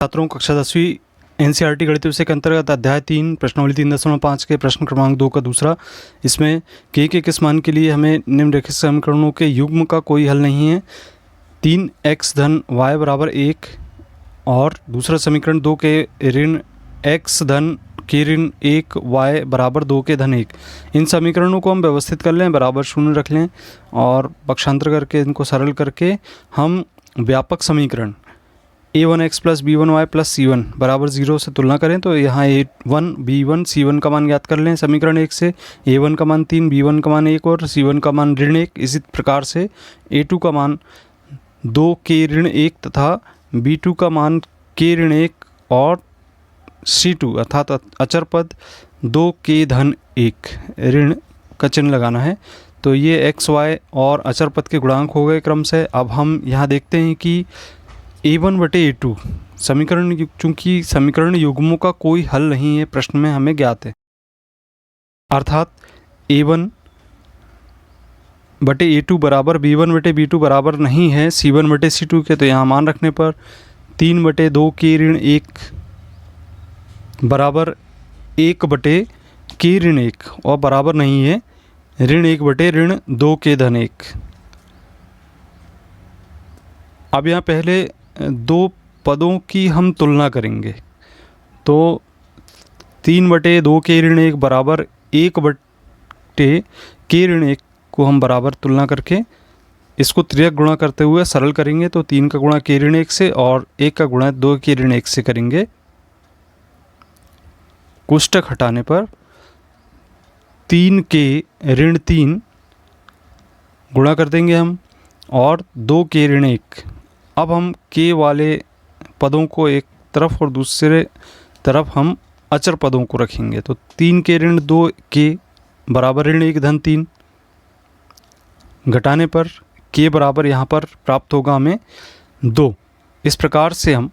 छात्रों कक्षा 10वीं एनसीईआरटी गणित विषय के अंतर्गत अध्याय 3 प्रश्नावली 3.5 के प्रश्न क्रमांक 2 का दूसरा। इसमें के किस मान के लिए हमें निम्नलिखित समीकरणों के युग्म का कोई हल नहीं है। 3x धन y बराबर 1 और दूसरा समीकरण 2 के ऋण x धन के ऋण 1 y बराबर 2 के धन 1। इन समीकरणों को हम व्यवस्थित कर लें, बराबर शून्य रख लें और पक्षांतर करके इनको सरल करके हम व्यापक समीकरण a1x plus b1y plus c1 बराबर 0 से तुलना करें तो यहाँ a1 b1 c1 का मान ज्ञात कर लें समीकरण 1 से। a1 का मान 3, b1 का मान 1 और c1 का मान ऋण 1। इसी प्रकार से a2 का मान 2 के ऋण 1 तथा b2 का मान के ऋण 1 और c2 अर्थात अचर पद 2 के धन 1 ऋण का चिन्ह लगाना है। तो ये x y और अचर पद के गुणांक हो गए क्रम से। अब हम यहाँ देखते हैं कि a1 बटे a2 समीकरण, चूंकि समीकरण युग्मों का कोई हल नहीं है प्रश्न में हमें ज्ञात है, अर्थात a1 बटे a2 बराबर b1 बटे b2 बराबर नहीं है c1 बटे c2 के। तो यहाँ मान रखने पर 3 बटे 2 के ऋण 1 बराबर 1 बटे के ऋण 1 और बराबर नहीं है ऋण 1 बटे ऋण 2 के धन 1। अब यहाँ पहले दो पदों की हम तुलना करेंगे। तो 3 बटे 2 के ऋण 1 बराबर 1 बटे के ऋण 1 को हम बराबर तुलना करके इसको त्रियक गुणा करते हुए सरल करेंगे। तो 3 का गुणा के ऋण 1 से और 1 का गुणा 2 के ऋण 1 से करेंगे। कोष्टक हटाने पर 3 के ऋण 3 गुणा कर देंगे हम और 2 के ऋण 1। अब हम के वाले पदों को एक तरफ और दूसरे तरफ हम अचर पदों को रखेंगे। तो 3 के ऋण 2 के बराबर ऋण 1 धन 3 घटाने पर के बराबर यहाँ पर प्राप्त होगा हमें 2। इस प्रकार से हम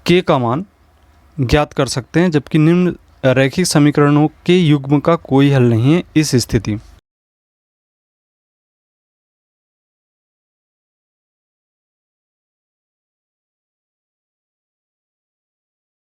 के का मान ज्ञात कर सकते हैं, जबकि निम्न रैखिक समीकरणों के युग्म का कोई हल नहीं है इस स्थिति में।